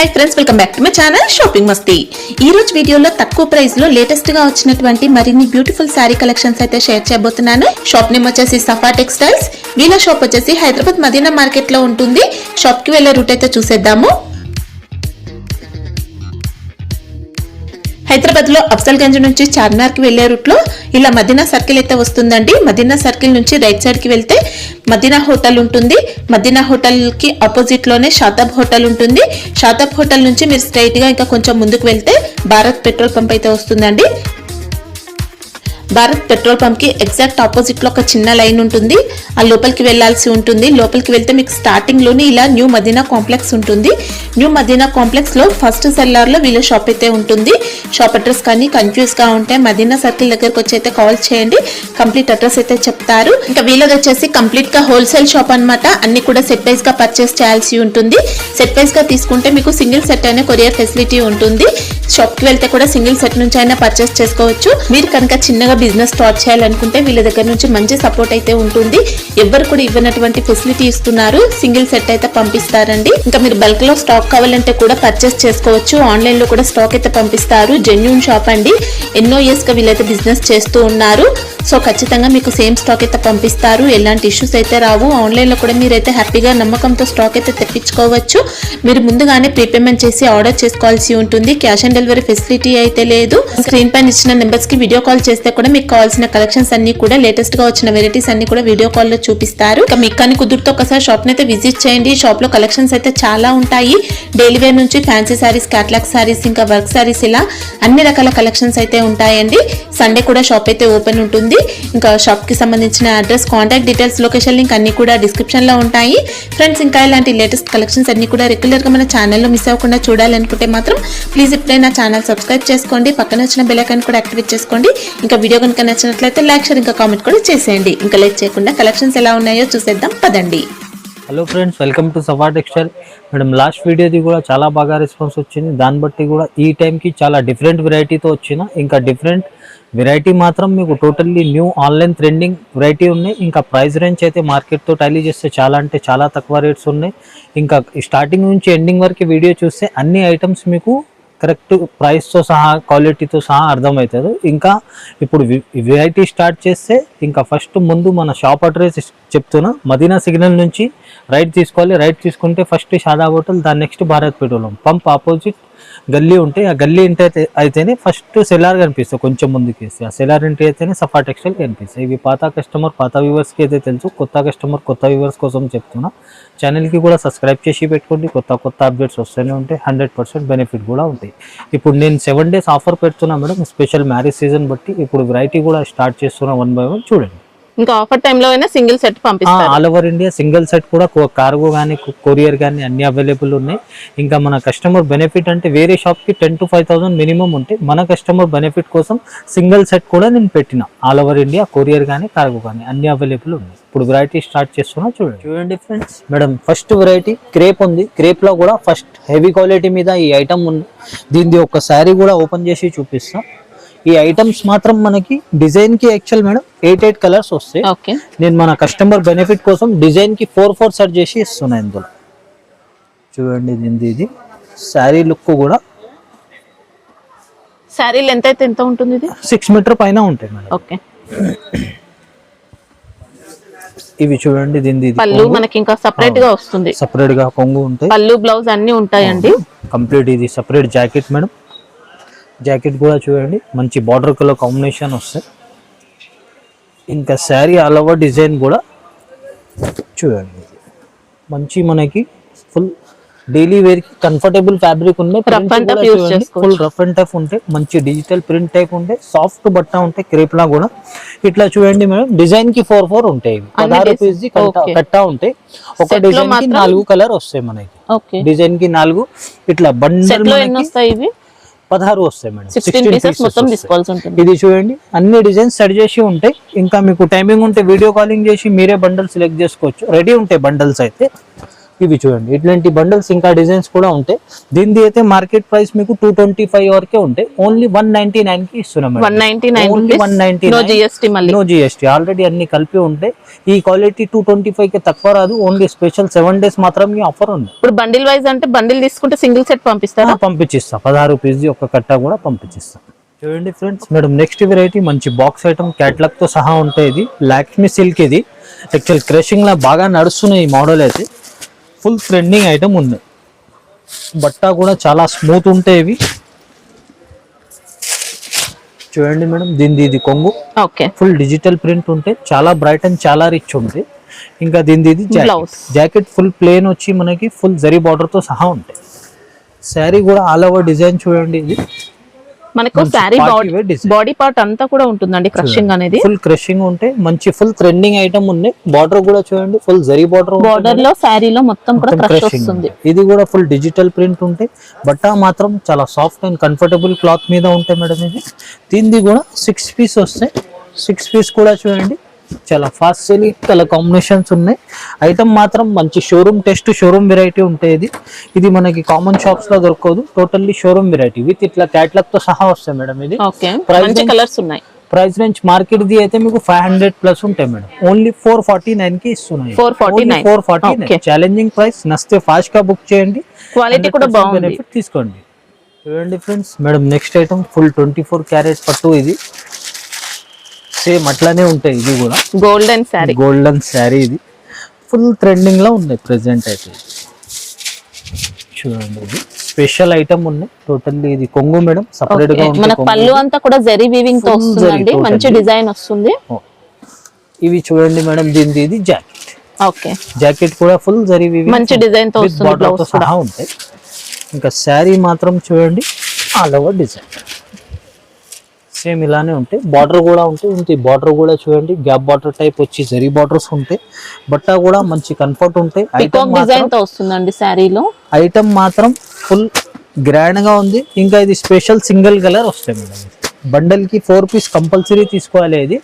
Hi friends welcome back to my channel shopping మస్తీ। ఈ రోజు వీడియోలో తక్కువ ప్రైస్ లో లేటెస్ట్ గా వచ్చినటువంటి మరిన్ని బ్యూటిఫుల్ సారీ కలెక్షన్స్ అయితే షేర్ చేయబోతున్నాను। షాప్ నేమ్ వచ్చేసి సఫా టెక్స్టైల్స్। వీళ్ళ షాప్ వచ్చేసి హైదరాబాద్ మదీనా మార్కెట్ లో ఉంటుంది। షాప్ కి వెళ్ళే రూట్ అయితే చూసేద్దాము। హైదరాబాద్ లో అఫ్జల్ గంజ్ నుంచి చార్మినార్ కి వెళ్లే రూట్ లో ఇలా మదీనా సర్కిల్ అయితే వస్తుందండి। మదీనా సర్కిల్ నుంచి రైట్ సైడ్ కి వెళ్తే మదీనా హోటల్ ఉంటుంది। మదీనా హోటల్ కి ఆపోజిట్ లోనే షాతాబ్ హోటల్ ఉంటుంది। షాతాబ్ హోటల్ నుంచి మీరు స్ట్రైట్ గా ఇంకా కొంచెం ముందుకు వెళ్తే భారత్ పెట్రోల్ పంప్ అయితే వస్తుందండి। భారత్ పెట్రోల్ పంప్ కి ఎగ్జాక్ట్ ఆపోజిట్ లో ఒక చిన్న లైన్ ఉంటుంది। ఆ లోపలికి వెళ్లాల్సి ఉంటుంది। లోపలికి వెళ్తే మీకు స్టార్టింగ్ లోనే ఇలా న్యూ మదీనా కాంప్లెక్స్ ఉంటుంది। న్యూ మదీనా కాంప్లెక్స్ లో ఫస్ట్ సెల్లార్ లో వీళ్ళ షాప్ అయితే ఉంటుంది। షాప్ అడ్రస్ కానీ కన్ఫ్యూజ్ గా ఉంటే మదీనా సర్కిల్ దగ్గరకు వచ్చి అయితే కాల్ చేయండి, కంప్లీట్ అడ్రస్ అయితే చెప్తారు। ఇంకా వీళ్ళది వచ్చేసి కంప్లీట్ గా హోల్సేల్ షాప్ అన్నమాట। అన్ని కూడా సెట్ వైజ్ గా పర్చేస్ చేయాల్సి ఉంటుంది। సెట్ వైజ్ గా తీసుకుంటే మీకు సింగిల్ సెట్ అయినా కొరియర్ ఫెసిలిటీ ఉంటుంది। షాప్ కి వెళ్తే కూడా సింగిల్ సెట్ నుంచి అయినా పర్చేస్ చేసుకోవచ్చు। మీరు కనుక చిన్నగా బిజినెస్ స్టార్ట్ చేయాలనుకుంటే వీళ్ళ దగ్గర నుంచి మంచి సపోర్ట్ అయితే ఉంటుంది। ఎవరు కూడా ఇవ్వనటువంటి ఫెసిలిటీ ఇస్తున్నారు। సింగిల్ సెట్ అయితే పంపిస్తారండి। ఇంకా మీరు బల్క్ లో స్టాక్ కావాలంటే కూడా పర్చేస్ చేసుకోవచ్చు। ఆన్లైన్ లో కూడా స్టాక్ అయితే పంపిస్తారు। జెన్యూన్ షాప్ అండి, ఎన్నో ఇయర్స్ గా వీళ్ళైతే బిజినెస్ చేస్తూ ఉన్నారు। సో ఖచ్చితంగా మీకు సేమ్ స్టాక్ అయితే పంపిస్తారు, ఎలాంటి ఇష్యూస్ అయితే రావు। ఆన్లైన్ లో కూడా మీరైతే హ్యాపీగా నమ్మకంతో స్టాక్ అయితే తెప్పించుకోవచ్చు। మీరు ముందుగానే ప్రీపేమెంట్ చేసి ఆర్డర్ చేసుకోవాల్సి ఉంటుంది। క్యాష్ ఆన్ డెలివరీ ఫెసిలిటీ అయితే లేదు। స్క్రీన్ పైన ఇచ్చిన నెంబర్స్ కి వీడియో కాల్ చేస్తే కూడా మీకు కావాల్సిన కలెక్షన్స్ అన్ని కూడా లేటెస్ట్ గా వచ్చిన వెరైటీస్ అన్ని కూడా వీడియో కాల్ లో చూపిస్తారు। ఇంకా మీకు కానీ కుదురుతో ఒకసారి షాప్ అయితే విజిట్ చేయండి। షాప్ లో కలెక్షన్స్ అయితే చాలా ఉంటాయి। డైలీ వేర్ నుంచి ఫ్యాన్సీ సారీస్, క్యాటలాగ్ సారీస్, ఇంకా వర్క్ సారీస్, ఇలా అన్ని రకాల కలెక్షన్స్ అయితే ఉంటాయండి। సండే కూడా షాప్ అయితే ఓపెన్ ఉంటుంది। ఇంకా షాప్ కి సంబంధించిన address, contact details, location link అన్ని కూడా డిస్క్రిప్షన్ లో ఉంటాయి ఫ్రెండ్స్। ఇంకా ఇలాంటి లేటెస్ట్ కలెక్షన్స్ అన్ని కూడా రెగ్యులర్ గా మన ఛానల్లో మిస్ అవ్వకుండా చూడాలనుకుంటే మాత్రం ప్లీజ్ ఇప్పుడే నా ఛానల్ సబ్స్క్రైబ్ చేసుకోండి, పక్కన వచ్చిన బెల్ ఐకాన్ కూడా యాక్టివేట్ చేసుకోండి। ఇంకా వీడియో కనుక నచ్చినట్లయితే లైక్, షేర్, ఇంకా కామెంట్ కూడా చేసేయండి। ఇంకా లైక్ చేయకుండా కలెక్షన్స్ ఎలా ఉన్నాయో చూసేద్దాం పదండి। Hello friends, welcome to Safa textile. Madam last వీడియోది కూడా చాలా బాగా రెస్పాన్స్ వచ్చింది। దాన్ని బట్టి కూడా ఈ టైంకి చాలా డిఫరెంట్ వెరైటీతో వచ్చిన, ఇంకా డిఫరెంట్ వెరైటీ మాత్రం మీకు totally new online trending variety ఉన్నాయి। ఇంకా ప్రైస్ రేంజ్ అయితే మార్కెట్తో టాలీ చేస్తే చాలా అంటే చాలా తక్కువ రేట్స్ ఉన్నాయి। ఇంకా స్టార్టింగ్ నుంచి ఎండింగ్ వరకు వీడియో చూస్తే అన్ని ఐటమ్స్ మీకు కరెక్ట్ ప్రైస్తో సహా, క్వాలిటీతో సహా అర్థమవుతుంది। ఇంకా ఇప్పుడు వెరైటీ స్టార్ట్ చేస్తే ఇంకా ఫస్ట్ ముందు మన షాప్ అడ్రస్ చెప్తున్నా। మదీనా సిగ్నల్ నుంచి రైట్ తీసుకోవాలి। రైట్ తీసుకుంటే ఫస్ట్ షాదా హోటల్, దాని next Bharat petrol pump opposite గల్లీ ఉంటాయి। ఆ గల్లీ ఇంటి అయితేనే ఫస్ట్ సెలార్ కనిపిస్తుంది, కొంచెం ముందుకు వేస్తే ఆ సెలార్ ఇంటి అయితేనే సఫా టెక్స్టైల్ కనిపిస్తాయి। ఇవి పాత కస్టమర్, పాత వ్యూవర్స్కి అయితే తెలుసు, కొత్త కస్టమర్, కొత్త వ్యూవర్స్ కోసం చెప్తున్నా। ఛానల్కి కూడా సబ్స్క్రైబ్ చేసి పెట్టుకోండి, కొత్త అప్డేట్స్ వస్తూనే ఉంటాయి, 100% బెనిఫిట్ కూడా ఉంటాయి। ఇప్పుడు నేను 7 days ఆఫర్ పెడుతున్నా మేడం, స్పెషల్ మ్యారేజ్ సీజన్ బట్టి। ఇప్పుడు వెరైటీ కూడా స్టార్ట్ చేస్తున్నా 1 by 1 చూడండి। ఇంకా ఆఫర్ టైం లో అయినా సింగిల్ సెట్ పంపిస్తారు। All over India single set కూడా, కార్గో కానీ కొరియర్ కానీ అన్ని అవైలబుల్ ఉన్నాయి। ఇంకా మన కస్టమర్ బెనిఫిట్ అంటే వేరే షాప్కి 10,000 to 5,000 మినిమం ఉంటే, మన కస్టమర్ బెనిఫిట్ కోసం సింగిల్ సెట్ కూడా నేను పెట్టిన। ఆల్ ఓవర్ ఇండియా కొరియర్ కానీ కార్గో కానీ అన్ని అవైలబుల్ ఉన్నాయి। ఇప్పుడు వెరైటీ స్టార్ట్ చేస్తున్నా చూడండి friends. Madam first variety crepe ఉంది। క్రేప్ లో కూడా ఫస్ట్ హెవీ క్వాలిటీ మీద ఈ ఐటమ్ ఉంది। దీనిది ఒక శారీ కూడా ఓపెన్ చేసి చూపిస్తా। ఈ ఐటమ్స్ మాత్రం మనకి డిజైన్ కి యాక్చువల్ మేడం 8 కలర్స్ వస్తాయి। నేను మన కస్టమర్ బెనిఫిట్ కోసం డిజైన్ కి 4 సెట్ చేసి ఇస్తున్నా ఇందులో చూడండి। ఇది శారీ లుక్ కూడా, శారీ లెంత్ అయితే ఎంత ఉంటుంది? ఇది 6 మీటర్ పైన ఉంటాయి మేడం। ఓకే, ఇవి చూడండి, దీనిది పళ్ళు మనకి ఇంకా సెపరేట్ గా వస్తుంది, సెపరేట్ గా కొంగు ఉంటాయి, పళ్ళు బ్లౌజ్ అన్ని ఉంటాయండి కంప్లీట్। ఇది సెపరేట్ జాకెట్ మేడం, జాకెట్ కూడా చూడండి మంచి బార్డర్ కలర్ కాంబినేషన్ వస్తాయి। ఇంకా శారీ ఆల్ ఓవర్ డిజైన్ కూడా చూడండి, మంచి మనకి ఫుల్ డైలీ వేర్ కి కంఫర్టబుల్ ఫ్యాబ్రిక్ ఉన్నాయి। ఫుల్ రఫ్ అండ్ టఫ్ ఉంటాయి, మంచి డిజిటల్ ప్రింట్ టైప్ ఉంటాయి, సాఫ్ట్ బట్ట ఉంటాయి క్రేప్ లా కూడా। ఇట్లా చూడండి మేడం, డిజైన్ కి 4 ఉంటాయి, 16 పీస్ కట్టా ఉంటాయి। ఒక డిజైన్ కి 4 కలర్ వస్తాయి మనకి, డిజైన్ కి 4 ఇట్లా బండల్ 16 వస్తాయి మేడం, 16 పీసెస్ మొత్తం తీసుకోవాల్సి ఉంటుంది। ఇది చూడండి అన్ని డిజైన్స్ సెట్ చేసి ఉంటాయి। ఇంకా మీకు టైమింగ్ ఉంటే వీడియో కాలింగ్ చేసి మీరే బండల్ సెలెక్ట్ చేసుకోవచ్చు, రెడీ ఉంటాయి బండల్స్ అయితే। ఇవి చూడండి, ఇట్లాంటి బండల్స్ ఇంకా డిజైన్స్ కూడా ఉంటాయి. దీనిది అయితే మార్కెట్ ప్రైస్ మీకు 225 వరకే ఉంటాయి. ఓన్లీ 199 కి ఇస్తున్నాం. 199 నో జిఎస్టీ ఆల్రెడీ అన్ని కలిపి ఉంటాయి. ఈ క్వాలిటీ 225 కి తక్కువ రాదు. ఓన్లీ స్పెషల్ 7 days మాత్రం ఈ ఆఫర్ ఉంది. ఇప్పుడు బండిల్ వైజ్ అంటే బండిల్ తీసుకుంటే సింగిల్ సెట్ పంపిస్తారా? పంపించిస్తాం. 16 పీస్ ఒక కట్ట కూడా పంపించిస్తాం. చూడండి ఫ్రెండ్స్, మేడం నెక్స్ట్ వెరైటీ మంచి బాక్స్ ఐటమ్ క్యాట్లాగ్ తో సహా ఉంటాయి. ఇది లక్ష్మీ సిల్క్. ఇది యాక్చువల్ క్రషింగ్ లా బాగా నడుస్తున్నాయి. ఈ మోడల్ అయితే ఫుల్ ట్రెండింగ్ ఐటమ్ ఉంది. బట్ట కూడా చాలా స్మూత్ ఉంటాయి ఇవి. చూడండి మేడం, దీనిది ఇది కొంగు. ఓకే, ఫుల్ డిజిటల్ ప్రింట్ ఉంటాయి. చాలా బ్రైట్ అండ్ చాలా రిచ్ ఉంటుంది. ఇంకా దీనిది ఇది జాకెట్ ఫుల్ ప్లేన్ వచ్చి మనకి ఫుల్ జరీ బార్డర్ తో సహా ఉంటాయి. శారీ కూడా ఆల్ ఓవర్ డిజైన్ చూడండి. ఇది మనకు శారీ బాడీ పార్ట్ అంతా కూడా ఉంటుందండి క్రషింగ్ అనేది. ఫుల్ క్రషింగ్ ఉంటే మంచి ఫుల్ ట్రెండింగ్ ఐటమ్ ఉన్నాయి. బార్డర్ కూడా చూడండి ఫుల్ జరీ బార్డర్ లో శారీలో మొత్తం కూడా క్రష్ వస్తుంది. ఇది కూడా ఫుల్ డిజిటల్ ప్రింట్ ఉంటాయి. బట్ట మాత్రం చాలా సాఫ్ట్ అండ్ కంఫర్టబుల్ క్లాత్ మీద ఉంటాయి మేడం. ఇది దీనిది కూడా 6 పీస్ వస్తాయి. 6 పీస్ కూడా చూడండి చాలా ఫాస్ట్ సెల్లింగ్ కలర్ కాంబినేషన్స్ ఉన్నాయి. ఐటమ్ మాత్రం మంచి షోరూమ్ టెస్ట్ షోరూమ్ వెరైటీ ఉంటాయి. ఇది మనకి కామన్ షాప్స్ లో దొరకదు. టోటల్లీ షోరూమ్ వెరైటీ విత్ ఇట్లా క్యాట్లాగ్ తో సహా వస్తాయి మేడం. ఇది కలర్స్ ఉన్నాయి. ప్రైస్ రేంజ్ మార్కెట్ ది అయితే మీకు 500+ ఉంటాయి మేడం. ఓన్లీ 449 కి ఇస్తున్నాయి. 449 ఛాలెంజింగ్ ప్రైస్. నస్తే ఫాస్ట్ గా బుక్ చేయండి. క్వాలిటీ కూడా బాగుంది, బెనిఫిట్ తీసుకోండి. చూడండి friends, madam next item full 24 carrot పట్టు. ఇది సేమ్ అట్లానే ఉంటాయి. ఇది కూడా గోల్డెన్ శారీ. ఇది ఫుల్ ట్రెండింగ్ లో ఉన్నాయి ప్రెసెంట్ అయితే. చూడండి, ఇది స్పెషల్ ఐటమ్ ఉన్నాయి. టోటల్లీ ఇది కొంగు మేడం, సెపరేట్ గా మన పళ్ళు అంతా కూడా జరీ వీవింగ్ తో వస్తుందండి. మంచి డిజైన్ వస్తుంది. ఇవి చూడండి మేడం, దీనిది ఇది జాకెట్. ఓకే, జాకెట్ కూడా ఫుల్ జరీ వీవింగ్ మంచి డిజైన్ తో వస్తుంది. బ్లౌజ్ తో సహా ఉంటాయి. ఇంకా శారీ మాత్రం చూడండి ఆల్ ఓవర్ డిజైన్ సేమ్ ఇలానే ఉంటాయి. బార్డర్ కూడా ఉంటాయి. బార్డర్ కూడా చూడండి గ్యాప్ బార్డర్ టైప్ వచ్చి జరీ బార్డర్స్ ఉంటాయి. బట్ట కూడా మంచి కంఫర్ట్ ఉంటాయి. ఐటమ్ మాత్రం ఫుల్ గ్రాండ్ గా ఉంది. ఇంకా ఇది స్పెషల్ సింగిల్ కలర్ వస్తాయి మేడం. బండల్ కి 4 పీస్ కంపల్సరీ తీసుకోవాలి. ఇది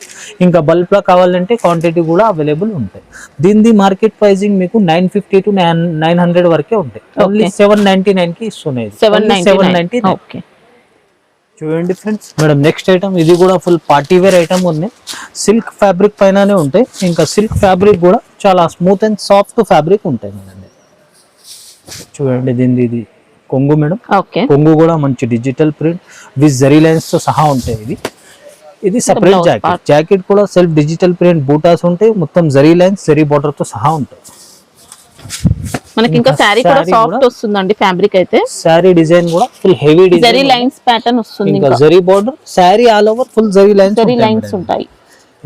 ఇంకా బల్క్ లో కావాలంటే క్వాంటిటీ కూడా అవైలబుల్ ఉంటాయి. దీనిది మార్కెట్ ప్రైసింగ్ మీకు 950 to 900 వరకే ఉంటాయి. ఓన్లీ 799 కి ఇస్తున్నాయి. 799. చూడండి ఫ్రెండ్స్, మేడం నెక్స్ట్ ఐటమ్ ఇది కూడా ఫుల్ పార్టీ వేర్ ఐటమ్ ఉంది. సిల్క్ ఫ్యాబ్రిక్ పైననే ఉంటాయి. ఇంకా సిల్క్ ఫ్యాబ్రిక్ కూడా చాలా స్మూత్ అండ్ సాఫ్ట్ ఫ్యాబ్రిక్ ఉంటాయి మేడం. చూడండి, దీనిది ఇది కొంగు మేడం. కొంగు కూడా మంచి digital print with zari lines తో సహా ఉంటాయి. ఇది సెపరేట్ జాకెట్. జాకెట్ కూడా సెల్ఫ్ డిజిటల్ ప్రింట్ బూటాస్ ఉంటాయి. మొత్తం జరీ లైన్స్ జరీ బార్డర్ తో సహా ఉంటాయి. మనకి ఇంకా శారీ కూడా సాఫ్ట్ వస్తుందండి. ఫ్యాబ్రిక్ అయితే శారీ డిజైన్ కూడా full heavy design, zari lines pattern వస్తుంది. ఇంకా zari border sari all over full zari lines ఉంటాయి.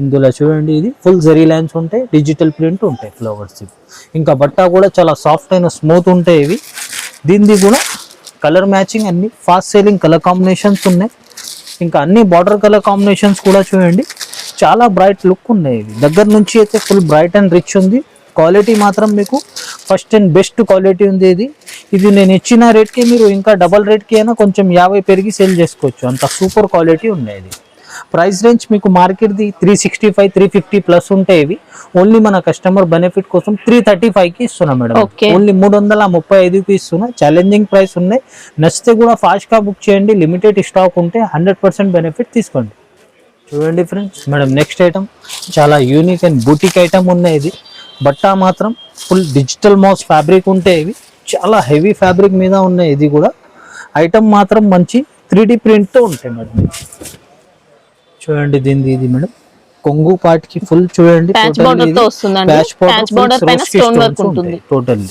ఇందులో చూడండి, ఇది ఫుల్ జరీ లైన్స్ ఉంటాయి. డిజిటల్ ప్రింట్ ఉంటాయి ఫ్లవర్స్. ఇంకా బట్ట కూడా చాలా సాఫ్ట్ అయిన స్మూత్ ఉంటాయి. ఇవి దీనిది కూడా కలర్ మ్యాచింగ్ అన్ని ఫాస్ట్ సేలింగ్ కలర్ కాంబినేషన్స్ ఉన్నాయి. ఇంకా అన్ని బార్డర్ కలర్ కాంబినేషన్స్ కూడా చూడండి చాలా బ్రైట్ లుక్ ఉన్నాయి. ఇవి దగ్గర నుంచి అయితే ఫుల్ బ్రైట్ అండ్ రిచ్ ఉంది. క్వాలిటీ మాత్రం మీకు ఫస్ట్ అండ్ బెస్ట్ క్వాలిటీ ఉంది. ఇది నేను ఇచ్చిన రేట్కి మీరు ఇంకా డబల్ రేట్కి అయినా కొంచెం 50 పెరిగి సేల్ చేసుకోవచ్చు. అంత సూపర్ క్వాలిటీ ఉన్నాయి. ప్రైస్ రేంజ్ మీకు మార్కెట్ది 365 350+ ఉంటాయి. ఇవి ఓన్లీ మన కస్టమర్ బెనిఫిట్ కోసం 335 కి ఇస్తున్నా మేడం. ఓన్లీ 335కి ఇస్తున్నా. ఛాలెంజింగ్ ప్రైస్ ఉన్నాయి. నచ్చితే కూడా ఫాస్ట్ గా బుక్ చేయండి. లిమిటెడ్ స్టాక్ ఉంటే 100% బెనిఫిట్ తీసుకోండి. చూడండి ఫ్రెండ్స్, మేడం నెక్స్ట్ ఐటమ్ చాలా యూనిక్ అండ్ బూటిక్ ఐటమ్ ఉన్నాయి. ఇది బట్ట మాత్రం ఫుల్ డిజిటల్ మౌస్ ఫ్యాబ్రిక్ ఉంటాయి. ఇవి చాలా హెవీ ఫ్యాబ్రిక్ మీద ఉన్నాయి. ఇది కూడా ఐటమ్ మాత్రం మంచి 3D ప్రింట్ తో ఉంటాయి మేడం. చూడండి, దీనిది ఇది మేడం కొంగు పార్ట్ కి ఫుల్ చూడండి టోటల్లీ.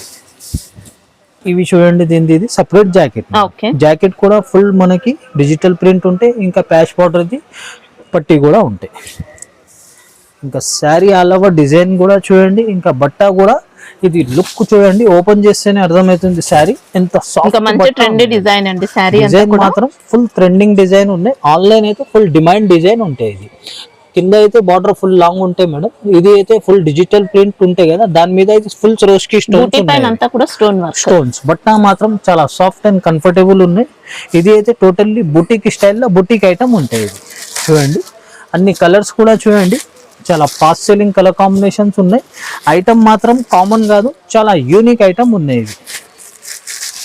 ఇవి చూడండి, దీనిది ఇది సపరేట్ జాకెట్. జాకెట్ కూడా ఫుల్ మనకి డిజిటల్ ప్రింట్ ఉంటాయి. ఇంకా ప్యాచ్ బార్డర్ ది పట్టి కూడా ఉంటాయి. ఇంకా శారీ ఆల్ ఓవర్ డిజైన్ కూడా చూడండి. ఇంకా బట్ట కూడా ఇది లుక్ చూడండి, ఓపెన్ చేస్తేనే అర్థమవుతుంది శారీ ఎంత సాఫ్ట్. డిజైన్ అండి. శారీ మాత్రం ఫుల్ ట్రెండింగ్ డిజైన్ ఉన్నాయి. ఆన్లైన్ అయితే ఫుల్ డిమాండ్ డిజైన్ ఉంటాయి. ఇది కింద అయితే బార్డర్ ఫుల్ లాంగ్ ఉంటాయి మేడం. ఇది అయితే ఫుల్ డిజిటల్ ప్రింట్ ఉంటాయి కదా, దాని మీద అయితే ఫుల్ రోస్కి స్టోన్స్. బట్ట మాత్రం చాలా సాఫ్ట్ అండ్ కంఫర్టబుల్ ఉన్నాయి. ఇది అయితే టోటల్లీ బుటిక్ స్టైల్లో బుటిక్ ఐటమ్ ఉంటాయి. ఇది చూడండి, అన్ని కలర్స్ కూడా చూడండి చాలా ఫాస్ట్ సెల్లింగ్ కలర్ కాంబినేషన్స్ ఉన్నాయి. ఐటమ్ మాత్రం కామన్ కాదు, చాలా యూనిక్ ఐటమ్ ఉన్నాయి ఇవి.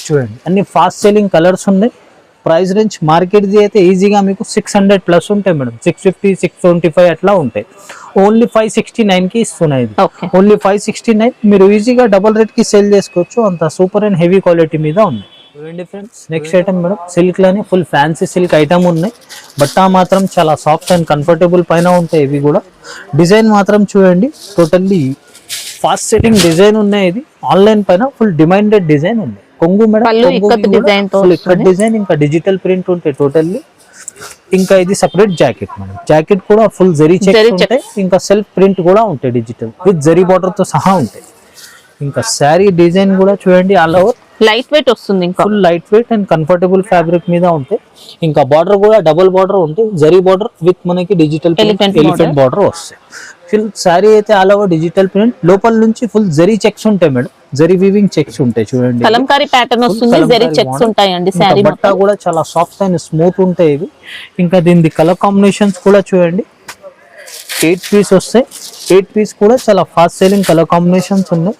చూడండి అన్ని ఫాస్ట్ సెల్లింగ్ కలర్స్ ఉన్నాయి. ప్రైస్ రేంజ్ మార్కెట్ది అయితే ఈజీగా మీకు 600 ప్లస్ ఉంటాయి మేడం. 650, 625 అట్లా ఉంటాయి. ఓన్లీ 569కి ఇస్తున్నాయి ఇది. ఓన్లీ 569 మీరు ఈజీగా డబుల్ రేట్కి సేల్ చేసుకోవచ్చు. అంత సూపర్ అండ్ హెవీ క్వాలిటీ మీద ఉంది. చూడండి friends, next item madam silk లోనే ఫుల్ ఫ్యాన్సీ సిల్క్ ఐటమ్ ఉన్నాయి. బట్ట మాత్రం చాలా సాఫ్ట్ అండ్ కంఫర్టబుల్ పైన ఉంటాయి ఇవి కూడా. డిజైన్ మాత్రం చూడండి టోటల్లీ ఫాస్ట్ సెట్టింగ్ డిజైన్ ఉన్నాయి. ఇది ఆన్లైన్ పైన ఫుల్ డిమాండెడ్ డిజైన్ ఉంది. కొంగు మేడం, ఫుల్ ఇక్కత్ డిజైన్, ఇంకా డిజిటల్ ప్రింట్ ఉంటాయి టోటల్లీ. ఇంకా ఇది సెపరేట్ జాకెట్ మేడం. జాకెట్ కూడా ఫుల్ జరీ చెక్స్ ఉంటాయి. ఇంకా సెల్ఫ్ ప్రింట్ కూడా ఉంటాయి డిజిటల్ విత్ జరీ బార్డర్ తో సహా ఉంటాయి. ఇంకా శారీ డిజైన్ కూడా చూడండి ఆల్ ఓవర్ లైట్ వెయిట్ వస్తుంది. ఇంకా full light weight and comfortable fabric మీద ఉంటాయి. ఇంకా బార్డర్ కూడా డబుల్ బార్డర్ ఉంటాయి. జరీ బార్డర్ విత్ మనకి డిజిటల్ ఎలిఫెంట్ బార్డర్ వస్తాయి. ఫుల్ శారీ అయితే ఆల్ ఓవర్ డిజిటల్ ప్రింట్, లోపల నుంచి ఫుల్ జరీ చెక్స్ ఉంటాయి మేడం. జరీ వీవింగ్ చెక్స్ ఉంటాయి చూడండి. కలంకారీ ప్యాటర్న్ వస్తుంది, జరీ చెక్స్ ఉంటాయండి. శారీ బట్ట కూడా చాలా సాఫ్ట్ అండ్ స్మూత్ ఉంటాయి ఇవి. ఇంకా దీని కలర్ కాంబినేషన్స్ కూడా చూడండి. 8 పీస్ వస్తాయి. 8 పీస్ కూడా చాలా ఫాస్ట్ సేలింగ్ కలర్ కాంబినేషన్స్ ఉన్నాయి.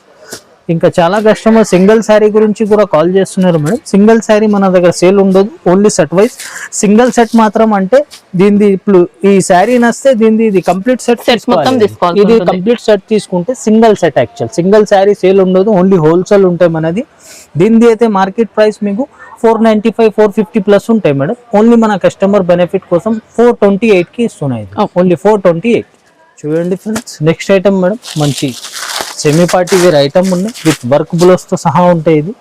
ఇంకా చాలా కస్టమర్ సింగిల్ శారీ గురించి కూడా కాల్ చేస్తున్నారు మేడం. సింగిల్ శారీ మన దగ్గర సేల్ ఉండదు, only set wise. Single set మాత్రం అంటే దీనిది ఇప్పుడు ఈ శారీ నస్తే దీనిది ఇది కంప్లీట్ సెట్ తీసుకోవాలి. ఇది కంప్లీట్ సెట్ తీసుకుంటే single set. Actual single sari sale ఉండదు, ఓన్లీ హోల్సేల్ ఉంటాయి మనది. దీనిది అయితే మార్కెట్ ప్రైస్ మీకు 495, 450 ప్లస్ ఉంటాయి మేడం. ఓన్లీ మన కస్టమర్ బెనిఫిట్ కోసం 428కి ఇస్తున్నాయి. ఓన్లీ 428. చూడండి ఫ్రెండ్స్, నెక్స్ట్ ఐటమ్ మేడం మంచి సెమీ పార్టీ వేర్ ఐటమ్ ఉన్నాయి విత్ వర్క్ బ్లౌజ్ తో సహా ఉంటాయి ఇది.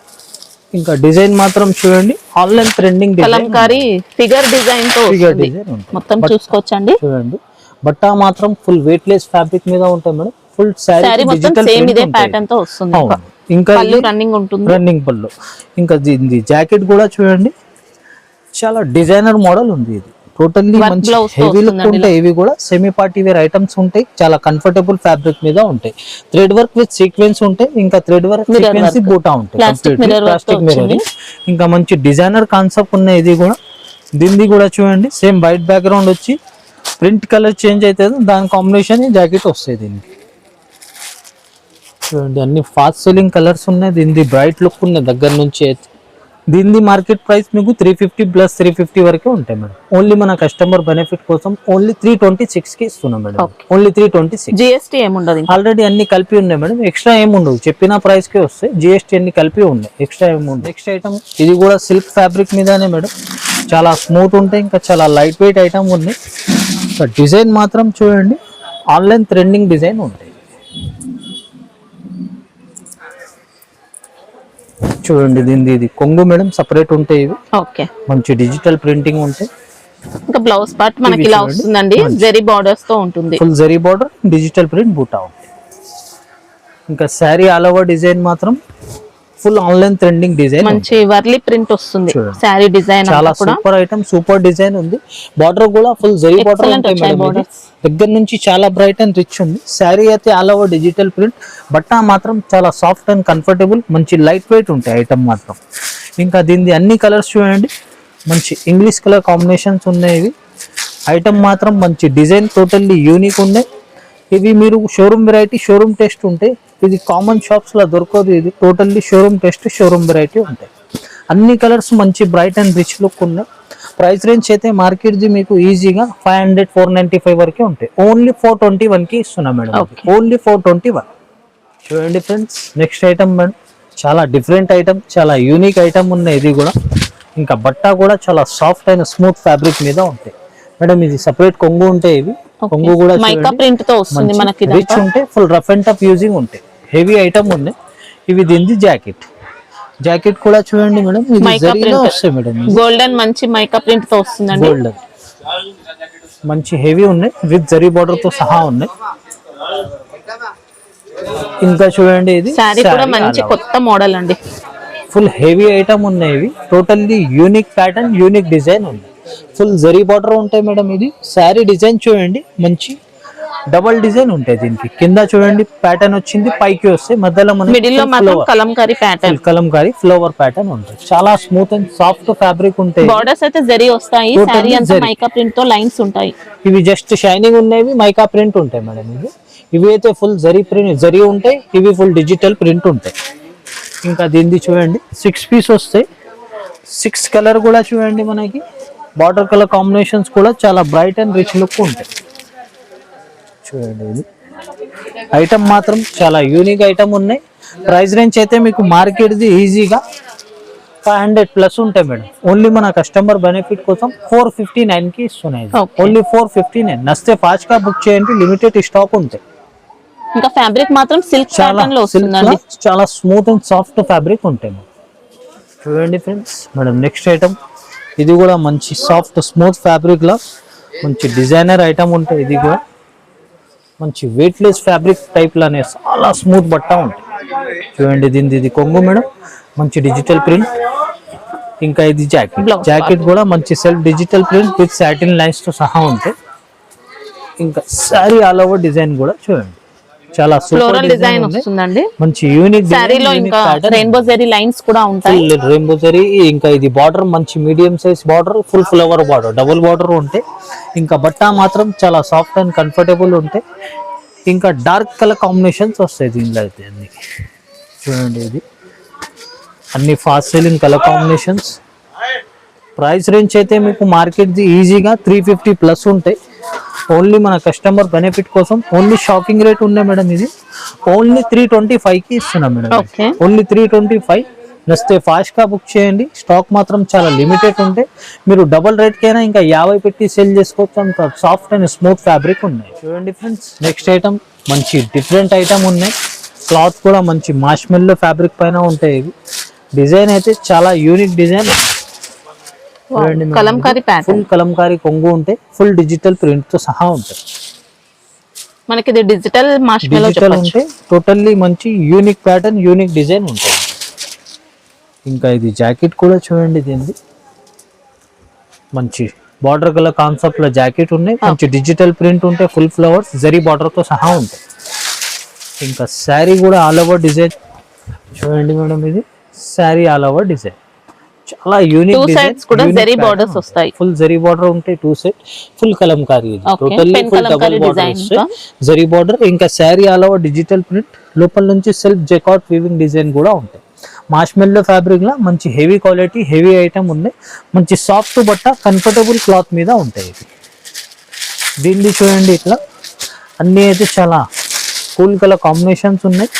ఇంకా డిజైన్ మాత్రం చూడండి online trending Kalamkari figure design తో మొత్తం చూసుకోవచ్చండి. చూడండి బట్ట మాత్రం ఫుల్ వెయిట్ లెస్ ఫ్యాబ్రిక్ మీద ఉంటాయి madam. Full sari digital same ఇదే ప్యాటర్న్ తో వస్తుంది. ఇంకా రన్నింగ్ ఉంటుంది, రన్నింగ్ పళ్ళు. ఇంకా దీని జాకెట్ కూడా చూడండి చాలా డిజైనర్ మోడల్ ఉంది. ఇది టోటల్లీ మంచి హెవీ లుక్ ఉంటాయి. ఇవి కూడా సెమీ పార్టీ వేర్ ఐటమ్స్ ఉంటాయి. చాలా కంఫర్టబుల్ ఫ్యాబ్రిక్ మీద ఉంటాయి. థ్రెడ్ వర్క్ విత్ సీక్వెన్స్ ఉంటాయి. ఇంకా థ్రెడ్ వర్క్ సీక్వెన్స్ బూటా ఉంటాయి. Plastic mirroring. ఇంకా మంచి డిజైనర్ కాన్సెప్ట్ ఉన్నాయి ఇది కూడా. దీన్ని కూడా చూడండి సేమ్ వైట్ బ్యాక్గ్రౌండ్ వచ్చి ప్రింట్ కలర్ చేంజ్ అవుతుంది, దాని కాంబినేషన్ జాకెట్ వస్తాయి దీనికి. చూడండి అన్ని ఫాస్ట్ సెల్లింగ్ కలర్స్ ఉన్నాయి. దీనిది బ్రైట్ లుక్ ఉన్నాయి దగ్గర నుంచి. దీని మార్కెట్ ప్రైస్ మీకు 350 ప్లస్ 350 వరకే ఉంటాయి మేడం. ఓన్లీ మన కస్టమర్ బెనిఫిట్ కోసం ఓన్లీ 326కి ఇస్తున్నాం మేడం. ఓన్లీ 326. జిఎస్టీ ఏముండదు, ఆల్రెడీ అన్ని కలిపి ఉన్నాయి మేడం. ఎక్స్ట్రా ఏముండవు, చెప్పిన ప్రైస్ కే వస్తాయి. జిఎస్టీ అన్ని కలిపి ఉన్నాయి, ఎక్స్ట్రా ఏముండదు. నెక్స్ట్ ఐటమ్ ఇది కూడా సిల్క్ ఫ్యాబ్రిక్ మీదనే మేడం. చాలా స్మూత్ ఉంటాయి. ఇంకా చాలా లైట్ వెయిట్ ఐటమ్ ఉన్నాయి. డిజైన్ మాత్రం చూడండి ఆన్లైన్ ట్రెండింగ్ డిజైన్ ఉంటాయి. చూడండి దీనిది ఇది కొంగు మేడం సపరేట్ ఉంటాయి. ఇవి మంచి డిజిటల్ ప్రింటింగ్ ఉంటాయి. ఇంకా బ్లౌజ్ పార్ట్ మనకి ఇలా వస్తుందండి, జరీ బార్డర్స్ తో ఉంటుంది. Full zari border, digital print బూటా ఉంటుంది. ఇంకా శారీ ఆల్ ఓవర్ డిజైన్ మాత్రం ఫుల్ ఆన్లైన్ ట్రెండింగ్ డిజైన్, మంచి వర్లీ ప్రింట్ వస్తుంది. శారీ డిజైన్ చాలా సూపర్ ఐటమ్, సూపర్ డిజైన్ ఉంది. బార్డర్ కూడా ఫుల్ జరీ బార్డర్ ఉంటాయి మేడం. దగ్గర నుంచి చాలా బ్రైట్ అండ్ రిచ్ ఉంది. శారీ అయితే ఆల్ ఓవర్ డిజిటల్ ప్రింట్. బట్ట మాత్రం చాలా సాఫ్ట్ అండ్ కంఫర్టబుల్, మంచి లైట్ వెయిట్ ఉంటాయి ఐటమ్ మాత్రం. ఇంకా దీనిది అన్ని కలర్స్ చూడండి, మంచి ఇంగ్లీష్ కలర్ కాంబినేషన్స్ ఉన్నాయి. ఇవి ఐటమ్ మాత్రం మంచి డిజైన్, టోటల్లీ యూనిక్ ఉన్నాయి. ఇవి మీరు షోరూమ్ వెరైటీ, షోరూమ్ టెస్ట్ ఉంటాయి. ఇది కామన్ షాప్స్ లో దొరకదు. ఇది totally showroom test, showroom variety ఉంటాయి. అన్ని కలర్స్ మంచి బ్రైట్ అండ్ రిచ్ లుక్ ఉన్నాయి. ప్రైస్ రేంజ్ అయితే మార్కెట్ ది మీకు ఈజీగా 500, 495 వరకే ఉంటాయి. ఓన్లీ 421కి ఇస్తున్నా మేడం. ఓన్లీ 421. చూడండి ఫ్రెండ్స్, నెక్స్ట్ ఐటమ్ మేడం చాలా డిఫరెంట్ ఐటమ్, చాలా యూనిక్ ఐటమ్ ఉన్నాయి. ఇది కూడా ఇంకా బట్ట కూడా చాలా సాఫ్ట్ అండ్ స్మూత్ ఫ్యాబ్రిక్ మీద ఉంటాయి మేడం. ఇది సపరేట్ కొంగు ఉంటాయి. ఇవి కొంగు కూడా మైకా ప్రింట్ తో వస్తుంది మనకి. రిచ్ ఉంటాయి, full rough and tough using ఉంటాయి. హెవీ ఐటమ్ ఉన్నాయి. ఇవి దీనిది జాకెట్. జాకెట్ కూడా చూడండి మేడం, ఇది జరీలో వస్తాయి మేడం. గోల్డెన్ మంచి మైకా ప్రింట్ తో వస్తుందండి. గోల్డెన్ మంచి హెవీ ఉన్నాయి, విత్ జరీ బార్డర్ తో సహా ఉన్నాయి. ఇంకా చూడండి ఇది సారీ కూడా మంచి కొత్త మోడల్ అండి. ఫుల్ హెవీ ఐటమ్ ఉన్నాయి. ఇవి totally unique pattern, unique design ఉంది. ఫుల్ జరీ బార్డర్ ఉంటాయి మేడం. ఇది శారీ డిజైన్ చూడండి, మంచి డబల్ డిజైన్ ఉంటాయి దీనికి. కింద చూడండి ప్యాటర్న్ వచ్చింది, పైకి వస్తే మధ్యలో మిడిల్ లో మాత్రం Kalamkari pattern, Kalamkari flower pattern ఉంటుంది. చాలా స్మూత్ అండ్ సాఫ్ట్ ఫ్యాబ్రిక్ ఉంటాయి. బోర్డర్స్ అయితే జరీ వస్తాయి, సారీ అంతా మైకా ప్రింట్ తో లైన్స్ ఉంటాయి. ఇవి జస్ట్ షైనింగ్ ఉండేవి మైకా ప్రింట్ ఉంటాయి మేడం. ఇవి అయితే ఫుల్ జరీ ప్రింట్ జరీ ఉంటాయి, ఇవి ఫుల్ డిజిటల్ ప్రింట్ ఉంటాయి. ఇంకా దీన్ని చూడండి 6 పీస్ వస్తాయి. 6 కలర్ కూడా చూడండి మనకి బార్డర్ కలర్ కాంబినేషన్స్ కూడా చాలా బ్రైట్ అండ్ రిచ్ లుక్ ఉంటాయి. చూడండి ఇది ఐటమ్ మాత్రం చాలా యూనిక్ ఐటమ్ ఉన్నాయి. ప్రైస్ రేంజ్ అయితే మీకు మార్కెట్ది ఈజీగా 500+ ఉంటాయి మేడం. ఓన్లీ మన కస్టమర్ బెనిఫిట్ కోసం 459 కి ఇస్తున్నాయి. ఓన్లీ 459. నస్తే ఫాస్ట్ గా బుక్ చేయండి, లిమిటెడ్ స్టాక్ ఉంటాయి. ఇంకా ఫ్యాబ్రిక్ మాత్రం సిల్క్ ప్యాటర్న్ లో వస్తుందండి. చాలా స్మూత్ అండ్ సాఫ్ట్ ఫ్యాబ్రిక్ ఉంటాయి. చూడండి ఫ్రెండ్స్ మేడం నెక్స్ట్ ఐటమ్, ఇది కూడా మంచి సాఫ్ట్ స్మూత్ ఫ్యాబ్రిక్ లా మంచి డిజైనర్ ఐటమ్ ఉంటాయి. ఇది కూడా మంచి వెయిట్లెస్ ఫ్యాబ్రిక్ టైప్ లానే చాలా స్మూత్ బట్ట ఉంటుంది. చూడండి దీనిది ఇది కొంగు మేడం, మంచి డిజిటల్ ప్రింట్. ఇంకా ఇది జాకెట్ కూడా మంచి self digital print with satin lines తో సహా ఉంటాయి. ఇంకా సారీ ఆల్ ఓవర్ డిజైన్ కూడా చూడండి చాలా ఫ్లోరల్ డిజైన్ వస్తుందండి. మంచి యూనిక్ సారీలో ఇంకా రెయిన్బో జరీ లైన్స్ కూడా ఉంటాయి. రెయిన్బో జరీ. ఇంకా ఇది బార్డర్ మంచి medium size border, full flower border, double border ఉంటాయి. ఇంకా బట్ట మాత్రం చాలా సాఫ్ట్ అండ్ కంఫర్టబుల్ ఉంటాయి. ఇంకా డార్క్ కలర్ కాంబినేషన్స్ వస్తాయి దీనిలో అయితే అన్ని. చూడండి ఇది అన్ని fast selling colour combinations. Price range అయితే మీకు మార్కెట్ది ఈజీగా 350+ ఉంటాయి. ఓన్లీ మన కస్టమర్ బెనిఫిట్ కోసం ఓన్లీ షాపింగ్ రేట్ ఉన్నాయి మేడం. ఇది ఓన్లీ 325 కి ఇస్తున్నాం మేడం. ఓన్లీ 325. నస్తే ఫాస్ట్ గా బుక్ చేయండి. స్టాక్ మాత్రం చాలా లిమిటెడ్ ఉంటాయి. మీరు డబుల్ రేట్ కైనా ఇంకా 50 పెట్టి సేల్ చేసుకోవచ్చు. అంత సాఫ్ట్ అండ్ స్మూత్ ఫ్యాబ్రిక్ ఉన్నాయి. చూడండి ఫ్రెండ్స్ నెక్స్ట్ ఐటమ్ మంచి డిఫరెంట్ ఐటమ్ ఉన్నాయి. క్లాత్ కూడా మంచి మార్ష్మెల్లో ఫ్యాబ్రిక్ పైన ఉంటాయి. ఇవి డిజైన్ అయితే చాలా unique design. Kalamkari pattern, full Kalamkari కొంగు ఉంటాయి, ఫుల్ డిజిటల్ ప్రింట్ తో సహా ఉంటాయి. మనకి ఇది డిజిటల్ మార్ష్మెల్లో ఉంటాయి. టోటల్లీ మంచి యూనిక్ ప్యాటర్న్, యూనిక్ డిజైన్ ఉంటాయి. ఇంకా ఇది జాకెట్ కూడా చూడండి దీనిది మంచి బార్డర్ కలర్ కాన్సెప్ట్ లో జాకెట్ ఉన్నాయి. మంచి డిజిటల్ ప్రింట్ ఉంటాయి, ఫుల్ ఫ్లవర్స్ జరీ బార్డర్ తో సహా ఉంటాయి. ఇంకా శారీ కూడా ఆల్ ఓవర్ డిజైన్ చూడండి మేడం. ఇది శారీ ఆల్ ఓవర్ డిజైన్ చాలా unique design. Full zari border ఉంటాయి 2 సైడ్. ఫుల్ కలంకారీ ఇది టోటల్లీ ఫుల్ డబుల్ బార్డర్ వస్తాయి, జరీ బార్డర్. ఇంకా sari all over digital print, లోపల నుంచి సెల్ఫ్ జెకాట్ వీవింగ్ డిజైన్ కూడా ఉంటాయి. మార్ష్మెల్లో ఫ్యాబ్రిక్ లా మంచి హెవీ క్వాలిటీ, హెవీ ఐటమ్ ఉన్నాయి. మంచి సాఫ్ట్ బట్ట, కంఫర్టబుల్ క్లాత్ మీద ఉంటాయి. దీన్ని చూడండి ఇట్లా అన్ని అయితే చాలా కూల్ కలర్ కాంబినేషన్స్ ఉన్నాయి.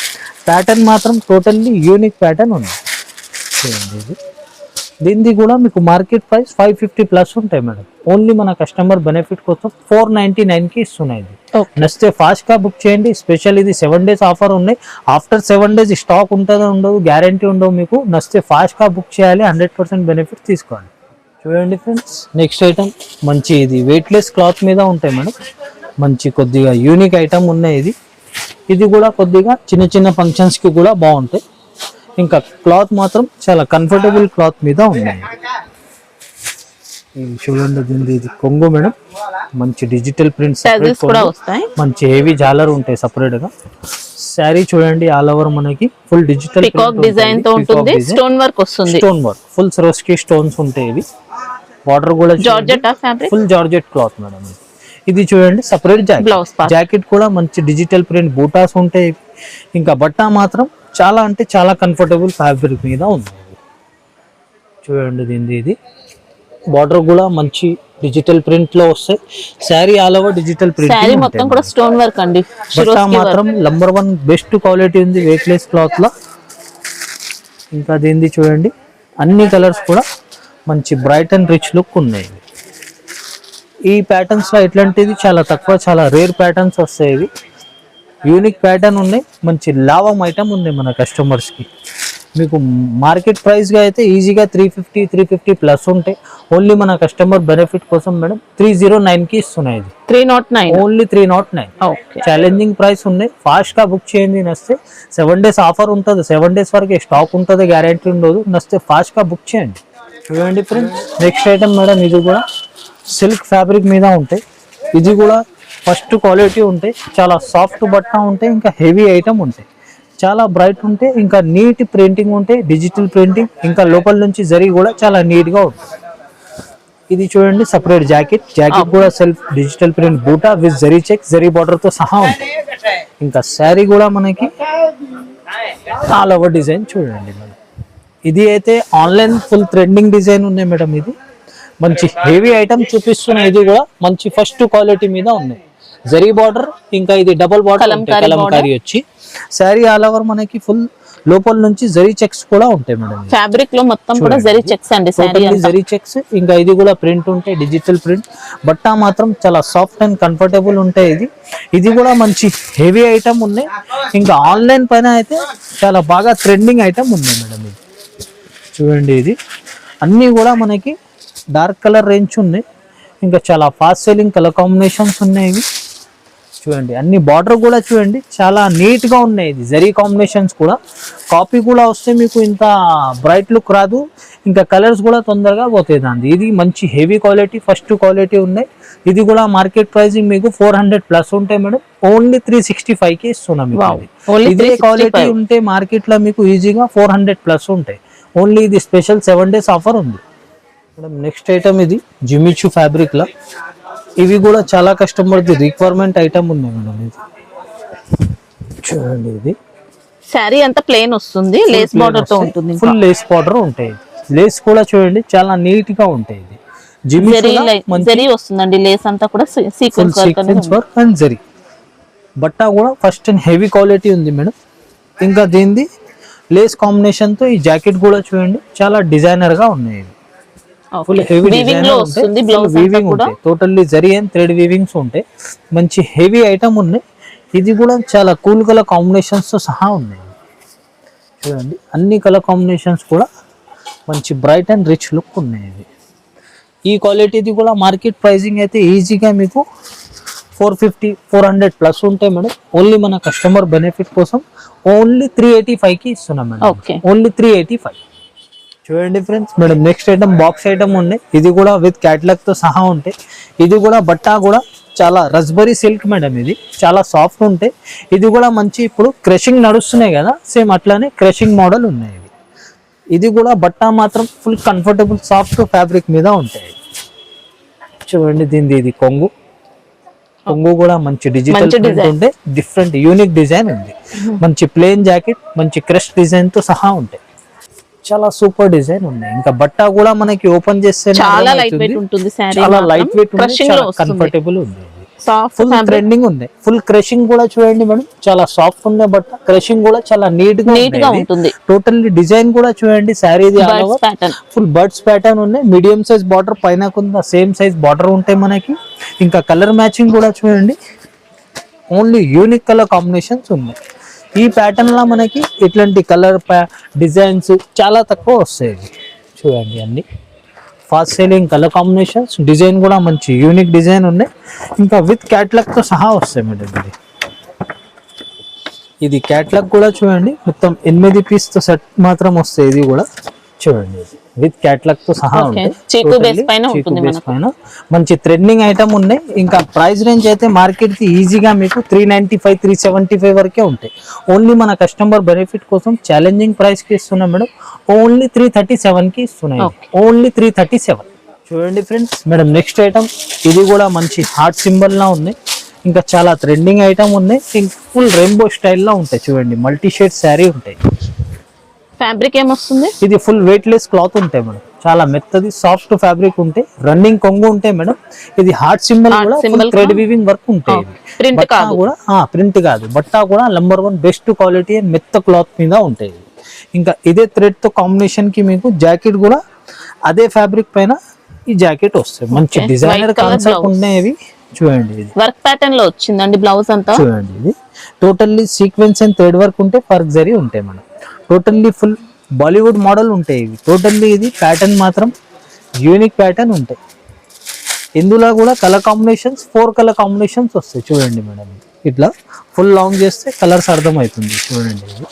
ప్యాటర్న్ మాత్రం టోటల్లీ యూనిక్ ప్యాటర్న్ ఉంది. చూడండి ఇది దీనిది కూడా మీకు మార్కెట్ ప్రైస్ 550+ ఉంటాయి మేడం. ఓన్లీ మన కస్టమర్ బెనిఫిట్ కోసం 499 కి ఇస్తున్నాయి. నచ్చితే ఫాస్ట్ గా బుక్ చేయండి. స్పెషల్ ఇది 7 days ఆఫర్ ఉన్నాయి. ఆఫ్టర్ 7 days స్టాక్ ఉంటుందో ఉండదు, గ్యారంటీ ఉండవు మీకు. నచ్చితే ఫాస్ట్ గా బుక్ చేయాలి, 100% బెనిఫిట్ తీసుకోండి. చూడండి ఫ్రెండ్స్ నెక్స్ట్ ఐటమ్ మంచి ఇది వెయిట్లెస్ క్లాత్ మీద ఉంటాయి మేడం. మంచి కొద్దిగా యూనిక్ ఐటమ్ ఉన్నాయి. ఇది కూడా కొద్దిగా చిన్న చిన్న ఫంక్షన్స్ కి కూడా బాగుంటాయి. ఇంకా క్లాత్ మాత్రం చాలా కంఫర్టబుల్ క్లాత్ మీద ఉన్నాయి. చూడండి దీనిది ఇది కొంగు మేడం, మంచి డిజిటల్ ప్రింట్, మంచి హెవీ జాలర్ ఉంటాయి సపరేట్ గా. శారీ చూడండి ఆల్ ఓవర్ మనకి ఫుల్ డిజిటల్ డిజైన్ తో ఉంటుంది. స్టోన్ వర్క్ వస్తుంది, స్టోన్ వర్క్, ఫుల్ సరోస్కి స్టోన్స్ ఉంటాయి. ఇవి బార్డర్ కూడా ఫుల్ జార్జెట్ క్లాత్ మేడం. ఇది చూడండి సపరేట్ జాకెట్ కూడా మంచి డిజిటల్ ప్రింట్ బూటాస్ ఉంటాయి. ఇంకా బట్ట మాత్రం చాలా అంటే చాలా కంఫర్టబుల్ ఫ్యాబ్రిక్ మీద ఉంది. చూడండి దీనిది ఇది బార్డర్ కూడా మంచి డిజిటల్ ప్రింట్ లో వస్తాయి. Sari all over digital print, మొత్తం కూడా స్టోన్ వర్క్ అండి. బట్ట మాత్రం నంబర్ 1 బెస్ట్ క్వాలిటీ ఉంది వెయిట్లెస్ క్లాత్ లో. ఇంకా దీనిది చూడండి అన్ని కలర్స్ కూడా మంచి బ్రైట్ అండ్ రిచ్ లుక్ ఉన్నాయి. ఈ ప్యాటర్న్స్ లో ఎట్లాంటిది చాలా తక్కువ, చాలా రేర్ ప్యాటర్న్స్ వస్తాయి. ఇవి యూనిక్ ప్యాటర్న్ ఉన్నాయి. మంచి లాభం ఐటమ్ ఉంది మన కస్టమర్స్ కి. మీకు మార్కెట్ ప్రైస్ గా అయితే ఈజీగా 350+ ఉంటాయి. ఓన్లీ మన కస్టమర్ బెనిఫిట్ కోసం మేడం 309 కి ఇస్తున్నాయి. 309 ఓన్లీ 309. ఛాలెంజింగ్ ప్రైస్ ఉన్నాయి. ఫాస్ట్ గా బుక్ చేయండి. నస్తే 7 days ఆఫర్ ఉంటుంది. 7 days వరకు స్టాక్ ఉంటుంది, గ్యారంటీ ఉండదు. నస్తే ఫాస్ట్ గా బుక్ చేయండి. చూడండి ఫ్రెండ్స్ నెక్స్ట్ ఐటమ్ మేడం, ఇది కూడా సిల్క్ ఫ్యాబ్రిక్ మీద ఉంటాయి. ఇది కూడా ఫస్ట్ క్వాలిటీ ఉంటాయి, చాలా సాఫ్ట్ బట్ట ఉంటాయి, ఇంకా హెవీ ఐటమ్ ఉంటాయి, చాలా బ్రైట్ ఉంటాయి, ఇంకా నీట్ ప్రింటింగ్ ఉంటాయి, డిజిటల్ ప్రింటింగ్, ఇంకా లోపల నుంచి జరీ కూడా చాలా నీట్గా ఉంటుంది. ఇది చూడండి సపరేట్ జాకెట్ కూడా సెల్ఫ్ డిజిటల్ ప్రింట్ బూటా విత్ జరీ చెక్ జరీ బార్డర్ తో సహా ఉంటుంది. ఇంకా శారీ కూడా మనకి ఆల్ ఓవర్ డిజైన్ చూడండి మేడం. ఇది అయితే ఆన్లైన్ ఫుల్ ట్రెండింగ్ డిజైన్ ఉన్నాయి మేడం. ఇది మంచి హెవీ ఐటమ్ చూపిస్తున్న, ఇది కూడా మంచి ఫస్ట్ క్వాలిటీ మీద ఉన్నాయి. జరీ బార్డర్, ఇంకా ఇది డబుల్ బార్డర్ కలంకారీ వచ్చి శారీ ఆల్ ఓవర్ మనకి ఫుల్ లోపల నుంచి జరీ చెక్స్ కూడా ఉంటాయి మేడం. ఫ్యాబ్రిక్ లో మొత్తం కూడా జరీ చెక్స్ అండి, జరీ చెక్స్. ఇంకా ఇది కూడా ప్రింట్ ఉంటాయి, డిజిటల్ ప్రింట్. బట్ట మాత్రం చాలా సాఫ్ట్ అండ్ కంఫర్టబుల్ ఉంటాయి. ఇది కూడా మంచి హెవీ ఐటమ్ ఉన్నాయి. ఇంకా ఆన్లైన్ పైన అయితే చాలా బాగా ట్రెండింగ్ ఐటమ్ ఉన్నాయి మేడం. ఇది చూడండి, ఇది అన్నీ కూడా మనకి డార్క్ కలర్ రేంజ్ ఉన్నాయి. ఇంకా చాలా ఫాస్ట్ సెల్లింగ్ కలర్ కాంబినేషన్స్ ఉన్నాయి. ఇవి చూడండి, అన్ని బార్డర్ కూడా చూడండి చాలా నీట్ గా ఉన్నాయి. ఇది జరీ కాంబినేషన్స్ కూడా కాపీ కూడా వస్తే మీకు ఇంత బ్రైట్ లుక్ రాదు, ఇంకా కలర్స్ కూడా తొందరగా పోతాయి దాన్ని. ఇది మంచి హెవీ క్వాలిటీ ఫస్ట్ క్వాలిటీ ఉన్నాయి. ఇది కూడా మార్కెట్ ప్రైసింగ్ మీకు 400 ప్లస్ ఉంటాయి మేడం. ఓన్లీ 365 కి ఇస్తున్నాం. ఇదే క్వాలిటీ ఉంటే మార్కెట్ లో మీకు ఈజీగా 400 ప్లస్ ఉంటాయి. ఓన్లీ ఇది స్పెషల్ 7 days ఆఫర్ ఉంది మేడం. నెక్స్ట్ ఐటమ్ ఇది జిమిచూ ఫ్యాబ్రిక్ లా. ఇవి కూడా చాలా కస్టమర్ రిక్వైర్మెంట్ ఐటమ్ ఉంది మేడం. ఇది చూడండి, ఇది శారీ అంతా ప్లేన్ వస్తుంది, లేస్ బార్డర్ తో ఉంటుంది, ఫుల్ లేస్ బార్డర్ ఉంటాయి. లేస్ కూడా చూడండి చాలా నీట్ గా ఉంటాయి. ఇది జరీ వస్తుందండి, లేస్ అంతా కూడా సీక్వెన్స్ వర్క్ అండ్ జరీ. బట్ట కూడా ఫస్ట్ అండ్ హెవీ క్వాలిటీ ఉంది మేడం. ఇంకా దీనిది లేస్ కాంబినేషన్ తో ఈ జాకెట్ కూడా చూడండి చాలా డిజైనర్ గా ఉన్నాయి. ఫుల్ హెవీ వీవింగ్ ఉంటాయి, టోటల్లీ జరీ అండ్ థ్రెడ్ వీవింగ్స్ ఉంటాయి. మంచి హెవీ ఐటమ్ ఉన్నాయి. ఇది కూడా చాలా కూల్ కలర్ కాంబినేషన్స్ తో సహా ఉన్నాయి. చూడండి, అన్ని కలర్ కాంబినేషన్స్ కూడా మంచి బ్రైట్ అండ్ రిచ్ లుక్ ఉన్నాయి. ఈ క్వాలిటీది కూడా మార్కెట్ ప్రైసింగ్ అయితే ఈజీగా మీకు 450-400 ప్లస్ ఉంటాయి మేడం. ఓన్లీ మన కస్టమర్ బెనిఫిట్ కోసం ఓన్లీ 385 కి ఇస్తున్నాం మేడం. ఓన్లీ 385. చూడండి friends madam, next item box item ఉంది. ఇది కూడా విత్ క్యాటలాగ్ తో సహా ఉంటాయి. ఇది కూడా బట్ట కూడా చాలా రస్బెరీ సిల్క్ మేడం. ఇది చాలా సాఫ్ట్ ఉంటాయి. ఇది కూడా మంచి ఇప్పుడు క్రషింగ్ నడుస్తున్నాయి కదా, సేమ్ అట్లానే క్రషింగ్ మోడల్ ఉన్నాయి. ఇది కూడా బట్ట మాత్రం ఫుల్ కంఫర్టబుల్ సాఫ్ట్ ఫ్యాబ్రిక్ మీద ఉంటాయి. చూడండి, దీనిది ఇది కొంగు కూడా మంచి డిజిటల్ ప్రింట్ ఉంటే డిఫరెంట్ యూనిక్ డిజైన్ ఉంది. మంచి ప్లేన్ జాకెట్, మంచి క్రష్ డిజైన్ తో సహా ఉంటాయి. చాలా సూపర్ డిజైన్ ఉన్నాయి. ఇంకా బట్ట కూడా మనకి ఓపెన్ చేస్తే చాలా లైట్ వెయిట్ ఉంటుంది, చాలా లైట్ వెయిట్ ఉంటుంది, కంఫర్టబుల్ ఉంది. ఫుల్ ట్రెండింగ్ ఉంది. ఫుల్ క్రషింగ్ కూడా చూడండి మేడం, చాలా సాఫ్ట్ ఉంది. బట్ క్రషింగ్ కూడా చాలా నీట్ గా ఉంటుంది. టోటల్లీ డిజైన్ కూడా చూడండి, శారీ ఫుల్ బర్డ్స్ ప్యాటర్న్ ఉన్నాయి. మీడియం సైజ్ బార్డర్ పైన కొంత సేమ్ సైజ్ బార్డర్ ఉంటాయి మనకి. ఇంకా కలర్ మ్యాచింగ్ కూడా చూడండి, ఓన్లీ యూనిక్ కలర్ కాంబినేషన్స్ ఉన్నాయి. ఈ ప్యాటర్న్ లా మనకి ఇట్లాంటి కలర్ డిజైన్స్ చాలా తక్కువ వస్తాయి. చూడండి, అన్ని fast selling colour combinations. Design కూడా మంచి యూనిక్ డిజైన్ ఉన్నాయి. ఇంకా విత్ క్యాటలాగ్ తో సహా వస్తాయి మేడం. ఇది క్యాటలాగ్ కూడా చూడండి, మొత్తం 8 పీస్ తో సెట్ మాత్రం వస్తాయి. ఇది కూడా చూడండి, విత్ క్యాటలాగ్ తో సహా ఉంటాయి. మంచి ట్రెండింగ్ ఐటమ్ ఉన్నాయి. ఇంకా ప్రైస్ రేంజ్ అయితే మార్కెట్ కి ఈజీగా మీకు 395-375 వరకే ఉంటాయి. ఓన్లీ మన కస్టమర్ బెనిఫిట్ కోసం ఛాలెంజింగ్ ప్రైస్ కి ఇస్తున్నాం మేడం. ఓన్లీ 337 కి ఇస్తున్నాయి. ఓన్లీ 337. చూడండి ఫ్రెండ్స్ మేడం, నెక్స్ట్ ఐటమ్ ఇది కూడా మంచి హార్ట్ సింబల్ లా ఉంది. ఇంకా చాలా ట్రెండింగ్ ఐటమ్ ఉన్నాయి. ఫుల్ రెయిన్బో స్టైల్ లా ఉంటాయి. చూడండి, మల్టీ షేడ్ శారీ ఉంటాయి. ఫ్యాబ్రిక్ ఏమొస్తుంది? ఇది ఫుల్ వెయిట్ లెస్ క్లాత్ ఉంటాయి మేడం. చాలా మెత్తది సాఫ్ట్ ఫ్యాబ్రిక్ ఉంటాయి. రన్నింగ్ కొంగు ఉంటాయి మేడం. ఇది హార్ట్ సింబల్ కూడా థ్రెడ్ వీవింగ్ వర్క్ ఉంటాయి. ప్రింట్ కాదు, బట్ట కూడా నంబర్ 1 బెస్ట్ క్వాలిటీ అండ్ మెత్త క్లాత్ మీద ఉంటాయి. ఇంకా ఇదే థ్రెడ్ తో కాంబినేషన్ కి మీకు జాకెట్ కూడా అదే ఫ్యాబ్రిక్ పైన ఈ జాకెట్ వస్తాయి. మంచి డిజైనర్ కాన్సెప్ట్ ఉన్నాయి. చూడండి, ఇది వర్క్ ప్యాటర్న్ లో వచ్చిందండి. బ్లౌజ్ అంతా చూడండి, ఇది totally sequence and thread work ఉంటే ఫర్క్ జరీ ఉంటాయి madam. Totally full Bollywood model ఉంటాయి ఇవి. టోటల్లీ ఇది ప్యాటర్న్ మాత్రం యూనిక్ ప్యాటర్న్ ఉంటాయి. ఇందులో కూడా కలర్ కాంబినేషన్స్ 4 కలర్ కాంబినేషన్స్ వస్తాయి. చూడండి మేడం, ఇట్లా ఫుల్ లాంగ్ చేస్తే కలర్స్ అర్థమవుతుంది. చూడండి, ఇది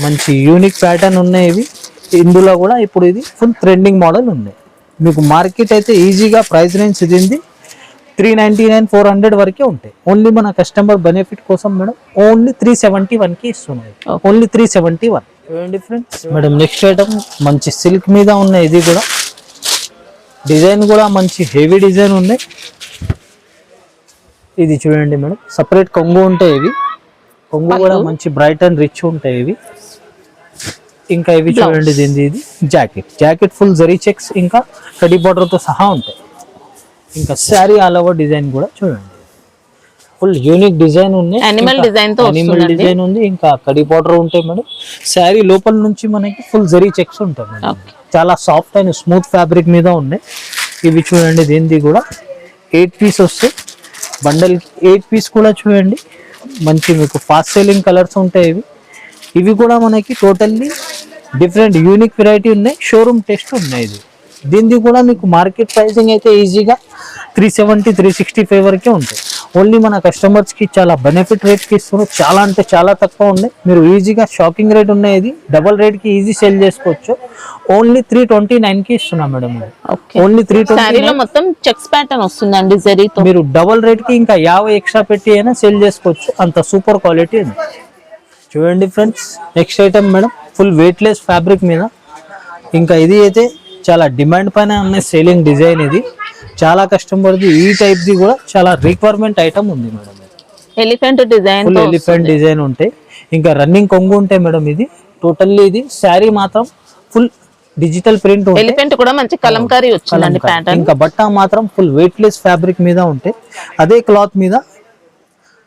మంచి యూనిక్ ప్యాటర్న్ ఉన్నాయి ఇవి. ఇందులో కూడా ఇప్పుడు ఇది ఫుల్ ట్రెండింగ్ మోడల్ ఉన్నాయి. మీకు మార్కెట్ అయితే ఈజీగా ప్రైస్ రేంజ్ ఇది 399 400 వరకే ఉంటాయి. ఓన్లీ మన కస్టమర్ బెనిఫిట్ కోసం మేడం ఓన్లీ 371కి ఇస్తున్నాయి. ఓన్లీ 371. చూడండి ఫ్రెండ్స్ మేడం నెక్స్ట్ ఐటమ్ మంచి సిల్క్ మీద ఉన్నాయి. ఇది కూడా డిజైన్ కూడా మంచి హెవీ డిజైన్ ఉన్నాయి. ఇది చూడండి మేడం సపరేట్ కొంగు ఉంటాయి. ఇవి కొంగు కూడా మంచి బ్రైట్ అండ్ రిచ్ ఉంటాయి ఇవి. ఇంకా ఇవి చూడండి ఇది జాకెట్ ఫుల్ జరీ చెక్స్ ఇంకా కడి బార్డర్ తో సహా ఉంటాయి. ఇంకా శారీ ఆల్ ఓవర్ డిజైన్ కూడా చూడండి ఫుల్ యూనిక్ డిజైన్ ఉంది. అనిమల్ డిజైన్ ఉంది. ఇంకా కడి బార్డర్ ఉంటాయి మేడం. శారీ లోపల నుంచి మనకి ఫుల్ జరీ చెక్స్ ఉంటాయి మేడం. చాలా సాఫ్ట్ అండ్ స్మూత్ ఫ్యాబ్రిక్ మీద ఉన్నాయి. ఇవి చూడండి దీనిది కూడా 8 పీస్ వస్తాయి. బండల్ 8 పీస్ కూడా చూడండి మంచి మీకు ఫాస్ట్ సెల్లింగ్ కలర్స్ ఉంటాయి. ఇవి కూడా మనకి టోటల్లీ డిఫరెంట్ యూనిక్ వెరైటీ ఉన్నాయి. షోరూమ్ టెస్ట్ ఉన్నాయి. దీనిది కూడా మీకు మార్కెట్ ప్రైసింగ్ అయితే ఈజీగా 370 365 వరకే ఉంటాయి. ఓన్లీ మన కస్టమర్స్కి చాలా బెనిఫిట్ రేట్కి ఇస్తున్నారు. చాలా అంటే చాలా తక్కువ ఉన్నాయి. మీరు ఈజీగా షాకింగ్ రేట్ ఉన్నాయి. ఇది డబల్ రేట్కి ఈజీ సెల్ చేసుకోవచ్చు. ఓన్లీ 329కి ఇస్తున్నాం మేడం. ఓన్లీ 320 మొత్తం చెక్స్ ప్యాటర్న్ వస్తుందండి జరీతో. మీరు డబల్ రేట్కి ఇంకా 50 ఎక్స్ట్రా పెట్టి అయినా సెల్ చేసుకోవచ్చు. అంత సూపర్ క్వాలిటీ ఉంది. చూడండి friends next item madam full weightless fabric మీద. ఇంకా ఇది అయితే చాలా డిమాండ్ పైన ఉన్న సేలింగ్ డిజైన్. ఇది చాలా కస్టమర్ది ఈ టైప్ ది కూడా చాలా రిక్వైర్మెంట్ ఐటమ్ ఉంది madam. Elephant design full elephant design ఉంటాయి. ఇంకా రన్నింగ్ కొంగు ఉంటాయి మేడం. ఇది టోటల్లీ ఇది శారీ మాత్రం ఫుల్ డిజిటల్ ప్రింట్ ఉంటుంది. ఎలిఫెంట్ కూడా మంచి కలంకారీ వచ్చిందండి ప్యాటర్న్. ఇంకా బట్ట మాత్రం ఫుల్ వెయిట్లెస్ ఫ్యాబ్రిక్ మీద ఉంటాయి. అదే క్లాత్ మీద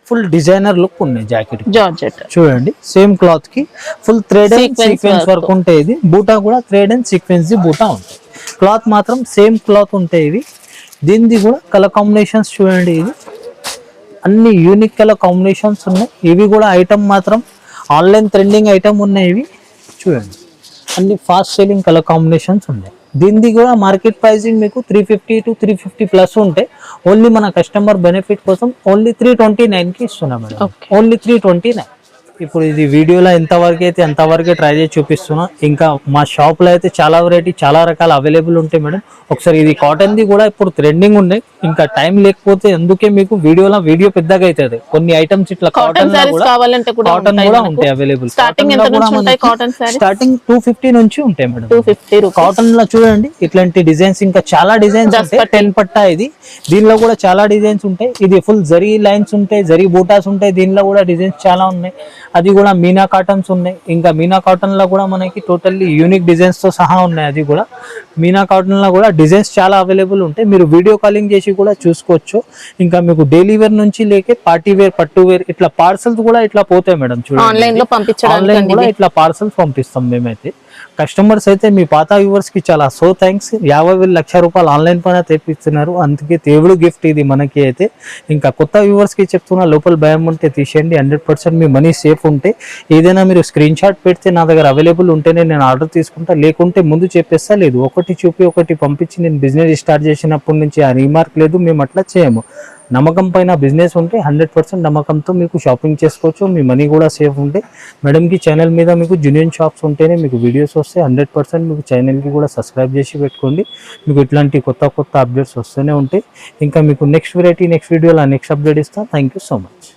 ఫుల్ డిజైనర్ లుక్ ఉన్నాయి. జాకెట్ జార్జెట్ చూడండి సేమ్ క్లాత్ కి full thread and sequence work ఉంటాయి. ఇది బూటా కూడా థ్రెడ్ అండ్ సీక్వెన్స్ ది బూటా ఉంటాయి. క్లాత్ మాత్రం సేమ్ క్లాత్ ఉంటాయి. ఇవి దీనిది కూడా కలర్ కాంబినేషన్స్ చూడండి. ఇది అన్ని యూనిక్ కలర్ కాంబినేషన్స్ ఉన్నాయి. ఇవి కూడా ఐటమ్ మాత్రం ఆన్లైన్ ట్రెండింగ్ ఐటమ్ ఉన్నాయి. ఇవి చూడండి అన్ని ఫాస్ట్ సెల్లింగ్ కలర్ కాంబినేషన్స్ ఉన్నాయి. దీనిది కూడా మార్కెట్ ప్రైసింగ్ మీకు 350 to 350 ప్లస్ ఉంటాయి. ఓన్లీ మన కస్టమర్ బెనిఫిట్ కోసం ఓన్లీ 329కి ఇస్తున్నాం మేడం. ఓన్లీ 329. ఇప్పుడు ఇది వీడియోలో ఎంతవరకు అయితే అంతవరకే ట్రై చేసి చూపిస్తున్నా. ఇంకా మా షాప్లో అయితే చాలా వెరైటీ చాలా రకాల అవైలబుల్ ఉంటాయి మేడం. ఒకసారి ఇది కాటన్ది కూడా ఇప్పుడు ట్రెండింగ్ ఉన్నాయి. ఇంకా టైం లేకపోతే అందుకే మీకు వీడియో పెద్దగా అవుతుంది. కొన్ని ఐటమ్స్ ఇట్లా కాటన్ కూడా ఉంటాయి అవైలబుల్. స్టార్టింగ్ 250 నుంచి ఉంటాయి మేడం. 250 కాటన్ లో చూడండి ఇట్లాంటి డిజైన్స్ ఇంకా చాలా డిజైన్స్ ఉంటాయి. 10 పట్టా ఇది. దీనిలో కూడా చాలా డిజైన్స్ ఉంటాయి. ఇది ఫుల్ జరీ లైన్స్ ఉంటాయి, జరీ బూటాస్ ఉంటాయి. దీనిలో కూడా డిజైన్స్ చాలా ఉన్నాయి. అది కూడా మీనా కాటన్స్ ఉన్నాయి. ఇంకా మీనా కాటన్ లో కూడా మనకి టోటల్లీ యూనిక్ డిజైన్స్ తో సహా ఉన్నాయి. అది కూడా మీనా కాటన్ లో కూడా డిజైన్స్ చాలా అవైలబుల్ ఉంటాయి. మీరు వీడియో కాలింగ్ చేసి కూడా చూసుకోవచ్చు. ఇంకా మీకు డైలీ వేర్ నుంచి లేకే పార్టీ వేర్ పట్టు వేర్ ఇట్లా పార్సల్స్ కూడా ఇట్లా పోతాయి మేడం. చూడండి ఆన్లైన్ కూడా ఇట్లా పార్సల్స్ పంపిస్తాం మేమైతే. కస్టమర్స్ అయితే మీ పాత వ్యూవర్స్ కి చాలా సో థ్యాంక్స్. 50,000 లక్ష రూపాయలు ఆన్లైన్ పైన తెప్పిస్తున్నారు. అందుకే దేవుడు గిఫ్ట్ ఇది మనకి అయితే. ఇంకా కొత్త వ్యూవర్స్ కి చెప్తున్నా లోపల భయం ఉంటే తీసేయండి. 100% మీ మనీ సేఫ్ ఉంటే ఏదైనా మీరు స్క్రీన్ షాట్ పెడితే నా దగ్గర అవైలబుల్ ఉంటేనే నేను ఆర్డర్ తీసుకుంటా. లేకుంటే ముందు చెప్పేస్తా. లేదు ఒకటి చూపి ఒకటి పంపించి నేను బిజినెస్ స్టార్ట్ చేసినప్పటి నుంచి ఆ రీమార్క్ లేదు. మేము అట్లా చేయము. నమ్మకం పైన బిజినెస్ ఉంటే 100% నమ్మకంతో మీకు షాపింగ్ చేసుకోవచ్చు. మీ మనీ కూడా సేఫ్ ఉంటే మేడంకి ఛానల్ మీద మీకు జెన్యూన్ షాప్స్ ఉంటేనే మీకు వీడియోస్ వస్తే 100% మీకు ఛానల్కి కూడా సబ్స్క్రైబ్ చేసి పెట్టుకోండి. మీకు ఇట్లాంటి కొత్త అప్డేట్స్ వస్తూనే ఉంటాయి. ఇంకా మీకు నెక్స్ట్ వెరైటీ నెక్స్ట్ వీడియోలో నెక్స్ట్ అప్డేట్ ఇస్తాను. Thank you so much.